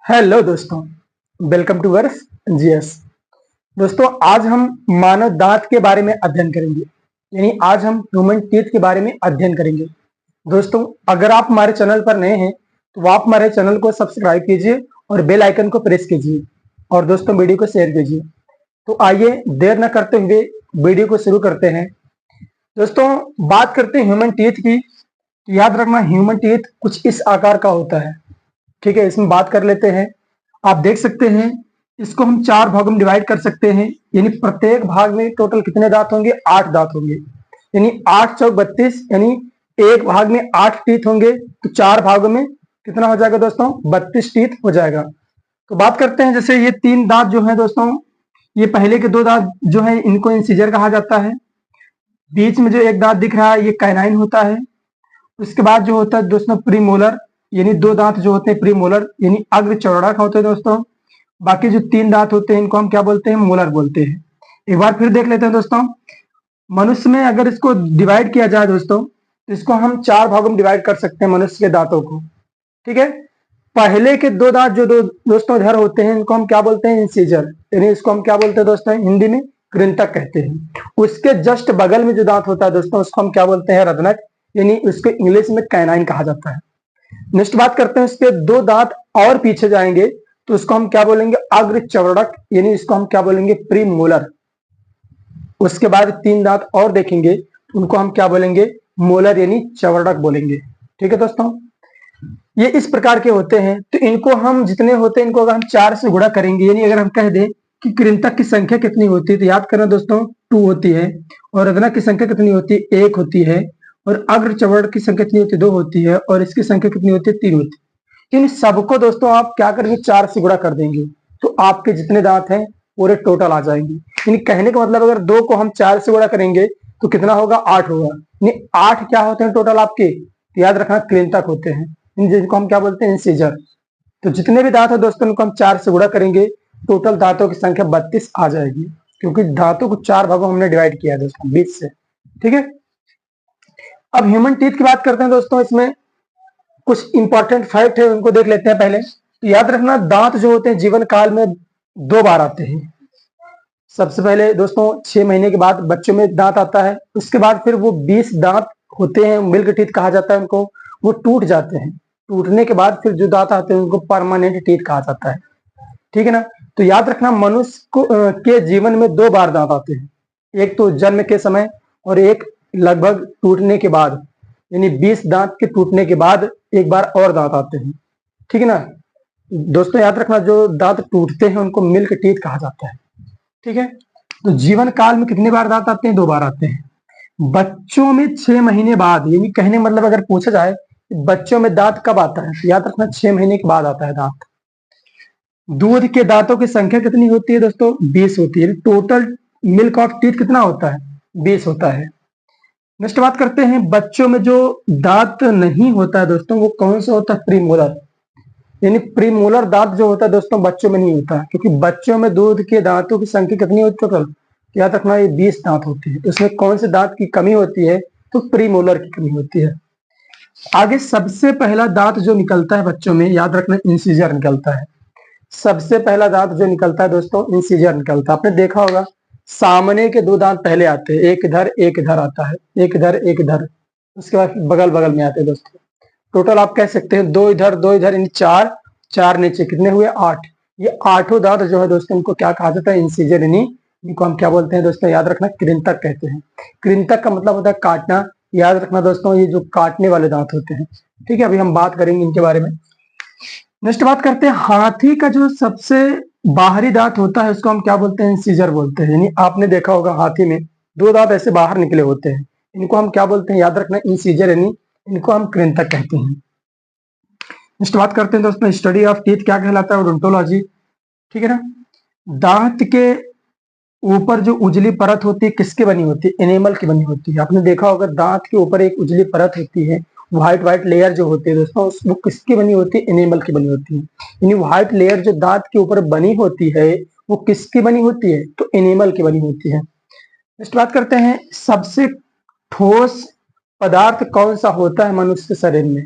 Hello दोस्तों, welcome to verse GS. दोस्तों, आज हम मानव दांत के बारे में अध्ययन करेंगे। यानी आज हम ह्यूमन टीथ के बारे में अध्ययन करेंगे। दोस्तों, अगर आप हमारे चैनल पर नए हैं तो आप हमारे चैनल को सब्सक्राइब कीजिए और बेल आइकन को प्रेस कीजिए और दोस्तों वीडियो को शेयर कीजिए। तो आइए देर न करते हुए वीडियो को शुरू करते हैं। दोस्तों, बात करते हैं ह्यूमन टीथ की। याद रखना, ह्यूमन टीथ कुछ इस आकार का होता है। ठीक है, इसमें बात कर लेते हैं। आप देख सकते हैं, इसको हम 4 भागों में डिवाइड कर सकते हैं। यानी प्रत्येक भाग में टोटल कितने दांत होंगे? 8 दांत होंगे। यानी 8 चौक 32, यानी एक भाग में 8 टीथ होंगे तो 4 भागों में कितना हो जाएगा दोस्तों? 32 टीथ हो जाएगा। तो बात करते हैं, जैसे ये 3 दांत जो है दोस्तों, ये पहले के 2 दांत जो है इनको इंसिजर कहा जाता है। बीच में जो एक दांत दिख रहा है ये कैनाइन होता है। उसके बाद जो होता है दोस्तों प्रीमोलर, यानी 2 दांत जो होते हैं प्रीमोलर यानी अग्र चौड़ा का होते हैं दोस्तों। बाकी जो 3 दांत होते हैं इनको हम क्या बोलते हैं? मोलर बोलते हैं। एक बार फिर देख लेते हैं दोस्तों, मनुष्य में अगर इसको डिवाइड किया जाए दोस्तों, तो इसको हम 4 भागों में डिवाइड कर सकते हैं मनुष्य के दांतों को। ठीक है, पहले के 2 दांत जो दोस्तों इधर होते हैं इनको हम क्या बोलते हैं? इंसीजर, यानी इसको हम क्या बोलते हैं दोस्तों? हिंदी में कृंतक कहते हैं। उसके जस्ट बगल में जो दांत होता है दोस्तों उसको हम क्या बोलते हैं? रत्नक, यानी उसको इंग्लिश में कैनाइन कहा जाता है। नेक्स्ट बात करते हैं, इसके 2 दांत और पीछे जाएंगे तो उसको हम क्या बोलेंगे? अग्र चौड़क, यानी इसको हम क्या बोलेंगे? प्रीमोलर। उसके बाद 3 दांत और देखेंगे तो उनको हम क्या बोलेंगे? मोलर, यानी चौड़क बोलेंगे। ठीक है दोस्तों, ये इस प्रकार के होते हैं। तो इनको हम जितने होते हैं इनको अगर हम 4 से गुणा करेंगे, यानी अगर हम कह दें कि कृंतक की संख्या कितनी होती है तो याद करना दोस्तों 2 होती है। और रत्नक की संख्या कितनी होती है? 1 होती है। और अग्र चौड़क की संख्या कितनी होती है? 2 होती है। और इसकी संख्या कितनी होती है? 3 होती है। इन सबको दोस्तों आप क्या करेंगे? 4 से गुणा कर देंगे तो आपके जितने दांत हैं पूरे टोटल आ जाएंगे। यानी कहने का मतलब, अगर 2 को हम 4 से गुणा करेंगे तो कितना होगा? 8 होगा। यानी 8 क्या होते हैं टोटल आपके? तो याद रखना कृंतक होते हैं, जिनको हम क्या बोलते हैं? इंसिजर। तो जितने भी दांत है दोस्तों उनको हम 4 से गुणा करेंगे, टोटल दांतों की संख्या 32 आ जाएगी, क्योंकि दांतों को 4 भागों हमने डिवाइड किया है दोस्तों 20 से। ठीक है, अब ह्यूमन टीथ की बात करते हैं दोस्तों। इसमें कुछ इंपॉर्टेंट फैक्ट है, उनको देख लेते हैं पहले। तो याद रखना, दांत जो होते हैं जीवन काल में 2 बार आते हैं। सबसे पहले दोस्तों 6 महीने के बाद बच्चों में दांत आता है। उसके बाद फिर वो 20 दांत होते हैं, मिल्क टीथ कहा जाता है उनको, वो टूट जाते हैं। टूटने के बाद फिर जो दांत आते हैं उनको परमानेंट टीथ कहा जाता है। ठीक है ना। तो याद रखना, मनुष्य को के जीवन में 2 बार दांत आते हैं। एक तो जन्म के समय और एक लगभग टूटने के बाद, यानी 20 दांत के टूटने के बाद एक बार और दांत आते हैं। ठीक है ना दोस्तों, याद रखना जो दांत टूटते हैं उनको मिल्क टीथ कहा जाता है। ठीक है, तो जीवन काल में कितने बार दांत आते हैं? 2 बार आते हैं। बच्चों में 6 महीने बाद, यानी कहने मतलब अगर पूछा जाए बच्चों में दांत कब आता है तो याद रखना 6 महीने के बाद आता है दांत। दूध के दांतों की संख्या कितनी होती है दोस्तों? 20 होती है। टोटल मिल्क ऑफ टीथ कितना होता है? 20 होता है। नेक्स्ट बात करते हैं, बच्चों में जो दांत नहीं होता है दोस्तों वो कौन सा होता है? प्रीमोलर, यानी प्रीमोलर दांत जो होता है दोस्तों बच्चों में नहीं होता है, क्योंकि बच्चों में दूध के दांतों की संख्या कितनी होती है टोटल? याद रखना ये 20 दांत होती है। तो इसमें कौन से दांत की कमी होती है? तो प्रीमोलर की कमी होती है। आगे सबसे पहला दांत जो निकलता है बच्चों में, याद रखना इंसिजर निकलता है। सबसे पहला दांत जो निकलता है दोस्तों इंसिजर निकलता है। आपने देखा होगा सामने के 2 दांत पहले आते हैं, एक इधर आता है, एक इधर एक इधर, उसके बाद बगल बगल में आते हैं दोस्तों। टोटल आप कह सकते हैं 2 इधर 2 इधर, यानी 4, 4 नीचे, कितने हुए? 8। ये 8 दांत जो है दोस्तों इनको क्या कहा जाता है? इंसिजर, यानी इनको हम क्या बोलते हैं दोस्तों? याद रखना कृंतक कहते हैं। कृंतक का मतलब होता है काटना। याद रखना दोस्तों ये जो काटने वाले दांत होते हैं। ठीक है, अभी हम बात करेंगे इनके बारे में। नेक्स्ट बात करते हैं, हाथी का जो सबसे बाहरी दांत होता है उसको हम क्या बोलते हैं? इंसिजर बोलते हैं। यानी आपने देखा होगा हाथी में 2 दांत ऐसे बाहर निकले होते हैं, इनको हम क्या बोलते हैं? याद रखना इंसिजर, यानी इनको हम कृंतक कहते हैं। नेक्स्ट बात करते हैं दोस्तों, स्टडी ऑफ टीथ क्या कहलाता है? ओडोंटोलॉजी। ठीक है ना। दांत के ऊपर जो उजली परत होती है किसकी बनी होती है? एनिमल की बनी होती है। आपने देखा होगा दांत के ऊपर एक उजली परत होती है, व्हाइट व्हाइट लेयर जो होती है दोस्तों वो किसकी बनी होती है? एनिमल की बनी होती है। यानी व्हाइट लेयर जो दांत के ऊपर बनी होती है वो किसकी बनी होती है? तो एनिमल की बनी होती है। नेक्स्ट बात करते हैं, सबसे ठोस पदार्थ कौन सा होता है मनुष्य के शरीर में?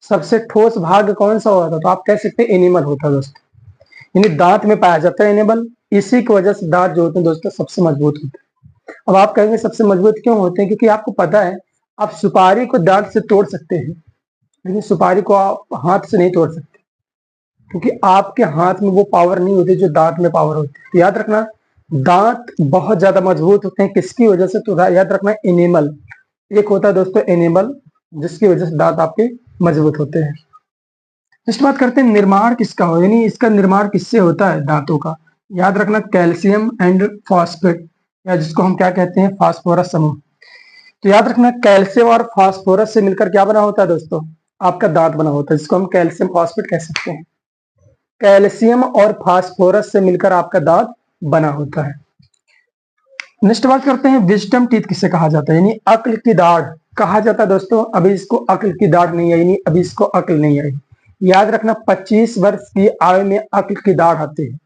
सबसे ठोस भाग कौन सा होता है? तो आप कह सकते हैं एनिमल होता है दोस्तों, यानी दांत में पाया जाता है एनिमल। इसी की वजह से दांत जो होते हैं दोस्तों सबसे मजबूत होते हैं। अब आप कहेंगे सबसे मजबूत क्यों होते हैं? क्योंकि आपको पता है आप सुपारी को दांत से तोड़ सकते हैं, लेकिन सुपारी को आप हाथ से नहीं तोड़ सकते, क्योंकि आपके हाथ में वो पावर नहीं होती जो दांत में पावर होती है। तो याद रखना, दांत बहुत ज्यादा मजबूत होते हैं किसकी वजह से? तो याद रखना एनिमल, एक होता है दोस्तों एनिमल, जिसकी वजह से दांत आपके मजबूत होते हैं। नेक्स्ट बात करते हैं निर्माण किसका हो, यानी इसका निर्माण किससे होता है दांतों का? याद रखना कैल्शियम एंड फॉस्फेट, या जिसको हम क्या कहते हैं फास्फोरस समूह। तो याद रखना कैल्शियम और फास्फोरस से मिलकर क्या बना होता है दोस्तों? आपका दांत बना होता है, जिसको हम कैल्शियम फॉस्फेट कह सकते हैं। कैल्शियम और फास्फोरस से मिलकर आपका दांत बना होता है। नेक्स्ट बात करते हैं विजडम टीथ किसे कहा जाता है, यानी अक्ल की दाढ़ कहा जाता है दोस्तों। अभी इसको अक्ल की दाढ़ नहीं आई, यानी अभी इसको अक्ल नहीं आई। याद रखना 25 वर्ष की आयु में अक्ल की दाढ़ आती है,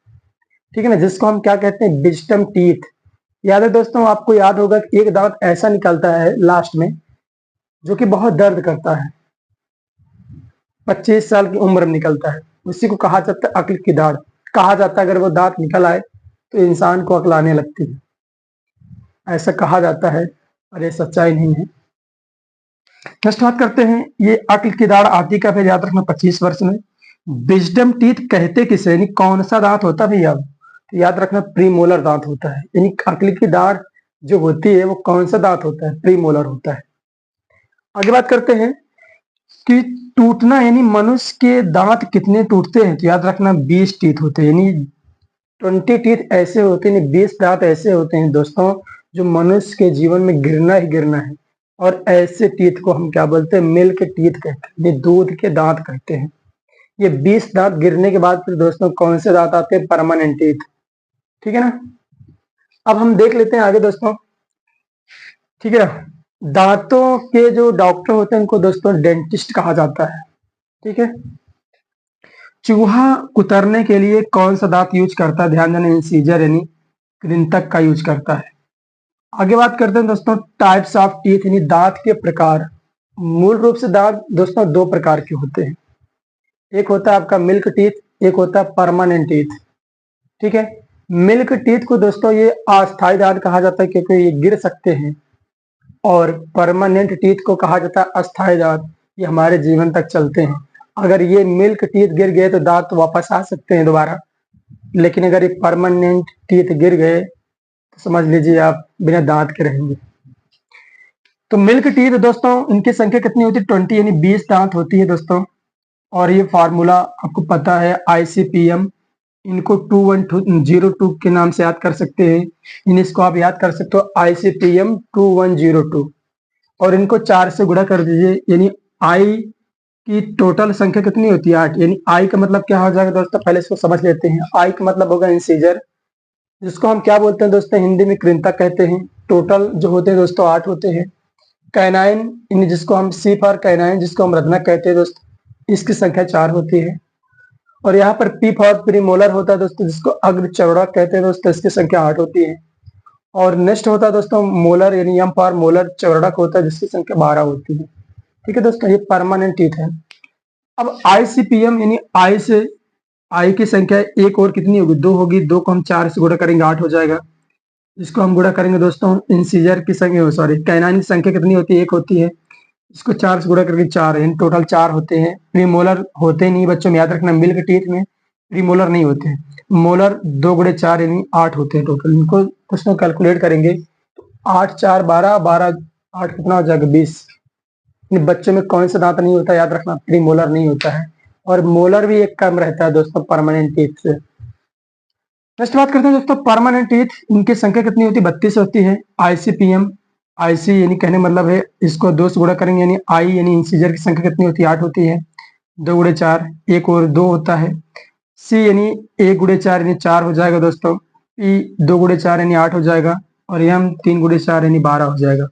ठीक है ना, जिसको हम क्या कहते हैं विजडम टीथ। याद है दोस्तों, आपको याद होगा कि एक दांत ऐसा निकलता है लास्ट में जो कि बहुत दर्द करता है, 25 साल की उम्र में निकलता है, उसी को कहा जाता है अक्ल की दाढ़। कहा जाता है अगर वो दांत निकल आए तो इंसान को अक्ल आने लगती है, ऐसा कहा जाता है, और ये सच्चाई नहीं है। नेक्स्ट बात करते हैं ये अक्ल की दाढ़ आती का, फिर याद रखना 25 वर्ष में। विजडम टीथ कहते किसे, यानी कौन सा दांत होता है भैया? तो याद रखना प्रीमोलर दांत होता है, यानी अक्ल की दाढ़ जो होती है वो कौन सा दांत होता है? प्रीमोलर होता है। आगे बात करते हैं कि टूटना, यानी मनुष्य के दांत कितने टूटते हैं? तो याद रखना 20 टीथ होते हैं, यानी 20 टीथ ऐसे होते हैं, 20 दांत ऐसे होते हैं दोस्तों जो मनुष्य के जीवन में गिरना ही गिरना है। और ऐसे टीथ को हम क्या बोलते हैं? मिल्क टीथ कहते हैं, ये दूध के दांत कहते हैं। ये 20 दांत गिरने के बाद फिर दोस्तों कौन से दांत आते हैं? परमानेंट टीथ, ठीक है ना। अब हम देख लेते हैं आगे दोस्तों, ठीक है। दांतों के जो डॉक्टर होते हैं उनको दोस्तों डेंटिस्ट कहा जाता है, ठीक है। चूहा कुतरने के लिए कौन सा दांत यूज करता है? ध्यान देना, इंसीजर यानी कृंतक का यूज करता है। आगे बात करते हैं दोस्तों टाइप्स ऑफ टीथ, यानी दांत के प्रकार। मूल रूप से दांत दोस्तों दो प्रकार के होते हैं, एक होता है आपका मिल्क टीथ, एक होता है परमानेंट टीथ, ठीक है। मिल्क टीथ को दोस्तों ये अस्थायी दांत कहा जाता है क्योंकि ये गिर सकते हैं, और परमानेंट टीथ को कहा जाता है अस्थायी दांत, ये हमारे जीवन तक चलते हैं। अगर ये मिल्क टीथ गिर गए तो दांत वापस आ सकते हैं दोबारा, लेकिन अगर ये परमानेंट टीथ गिर गए तो समझ लीजिए आप बिना दांत के रहेंगे। तो मिल्क टीथ दोस्तों इनकी संख्या कितनी होती है? 20, यानी 20 दांत होती है दोस्तों। और ये फार्मूला आपको पता है ICPM, इनको 2102 के नाम से याद कर सकते हैं, इन इसको आप याद कर सकते हो ICPM 2102, और इनको 4 से गुणा कर दीजिए, यानी आई की टोटल संख्या कितनी होती है? 8। यानी आई का मतलब क्या हो जाएगा दोस्तों? पहले इसको समझ लेते हैं। आई का मतलब होगा इंसीजर, जिसको हम क्या बोलते हैं दोस्तों? हिंदी में कृंतक कहते हैं। टोटल जो होते हैं दोस्तों 8 होते हैं। कैनाइन, यानी जिसको हम सी फॉर कैनाइन, जिसको हम रत्नक कहते हैं दोस्तों, इसकी संख्या 4 होती है। और यहाँ पर पी फॉर प्रीमोलर होता है दोस्तों, जिसको अग्र चौड़ा कहते हैं दोस्तों, इसकी संख्या 8 होती है। और नेक्स्ट होता है दोस्तों मोलर, यानी एम फॉर मोलर चौड़क होता है, जिसकी संख्या 12 होती है, ठीक है दोस्तों। ये परमानेंट टीथ है। अब ICPM यानी आई से, आई की संख्या एक और कितनी होगी? 2 होगी। 2 को हम 4 से गुणा करेंगे 8 हो जाएगा। इसको हम गुणा करेंगे दोस्तों इंसीजर की संख्या, सॉरी कैनाइन की संख्या कितनी होती है? 1 होती है। इसको 4 से गुणा करके 4 है, टोटल 4 होते हैं। प्रीमोलर होते नहीं बच्चों में, याद रखना मिल्क टीथ में प्रीमोलर नहीं होते हैं। मोलर 2 गुणे 4 यानी 8 होते हैं टोटल। इनको दोस्तों कैलकुलेट करेंगे तो 8 4 12, 12 8 कितना हो जाएगा? 20। बच्चों में कौन सा दांत नहीं होता? याद रखना प्रीमोलर नहीं होता है, और मोलर भी एक कम रहता है दोस्तों परमानेंट टीथ से। नेक्स्ट बात करते हैं दोस्तों परमानेंट टीथ, इनकी संख्या कितनी होती है? 32 होती है। ICPM, IC यानी कहने मतलब है इसको 2 से गुणा करेंगे, यानी आई यानी इंसीजर की संख्या कितनी होती है? 8 होती है। 2 गुणे 4, 1 और 2 होता है। C यानी 1 गुणे 4 यानी 4 हो जाएगा दोस्तों। P 2 गुणे 4 यानी 8 हो जाएगा, और M 3 गुणे 4 यानी 12 हो जाएगा।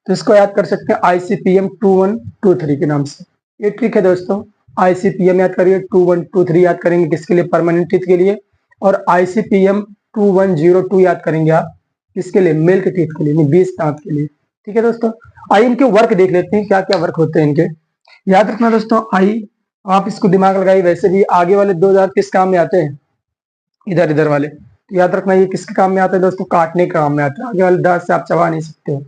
तो इसको याद कर सकते हैं ICPM 2123 के नाम से। ये ट्रिक है दोस्तों, ICPM याद करिए, 2123 याद करेंगे किसके लिए? परमानेंट टीथ के लिए। और ICPM 2102 याद करेंगे आप किसके लिए? मिल्क टीथ के लिए, 20 दांत के लिए, ठीक है दोस्तों। आइए इनके वर्क देख लेते हैं, क्या क्या वर्क होते हैं इनके। याद रखना दोस्तों, आई आप इसको दिमाग लगाइए। वैसे भी आगे वाले दो दांत किस काम में आते हैं, इधर इधर वाले, तो याद रखना ये किसके काम में आते हैं दोस्तों, काटने के काम में आते हैं। आगे वाले दांत से आप चबा नहीं सकते हो।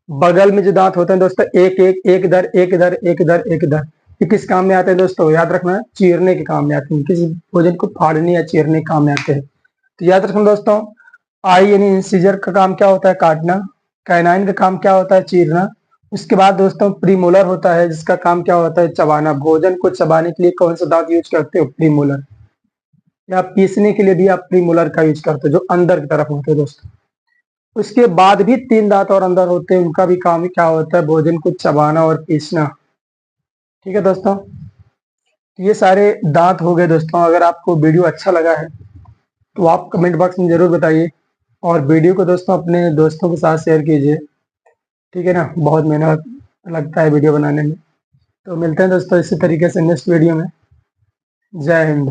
बगल में जो दांत होते हैं दोस्तों, एक एक, एक इधर एक इधर एक इधर एक इधर, ये किस काम में आते हैं दोस्तों, याद रखना चीरने के काम में आते हैं। किसी भोजन को फाड़ने या चीरने के काम में आते हैं। तो याद रखना दोस्तों, आई यानी इंसिजर का काम क्या होता है, काटना। कैनाइन का काम क्या होता है, चीरना। उसके बाद दोस्तों प्रीमोलर होता है, जिसका काम क्या होता है, चबाना। भोजन को चबाने के लिए कौन सा दांत यूज करते हो, प्रीमोलर। या पीसने के लिए भी आप प्रीमोलर का यूज करते हो, जो अंदर की तरफ होते हैं दोस्तों। उसके बाद भी तीन दांत और अंदर होते हैं, उनका भी काम क्या होता है, भोजन को चबाना और पीसना। ठीक है दोस्तों, तो ये सारे दांत हो गए दोस्तों। अगर आपको वीडियो अच्छा लगा है तो आप कमेंट बॉक्स में जरूर बताइए, और वीडियो को दोस्तों अपने दोस्तों के साथ शेयर कीजिए। ठीक है ना, बहुत मेहनत लगता है वीडियो बनाने में। तो मिलते हैं दोस्तों इसी तरीके से नेक्स्ट वीडियो में। जय हिंद।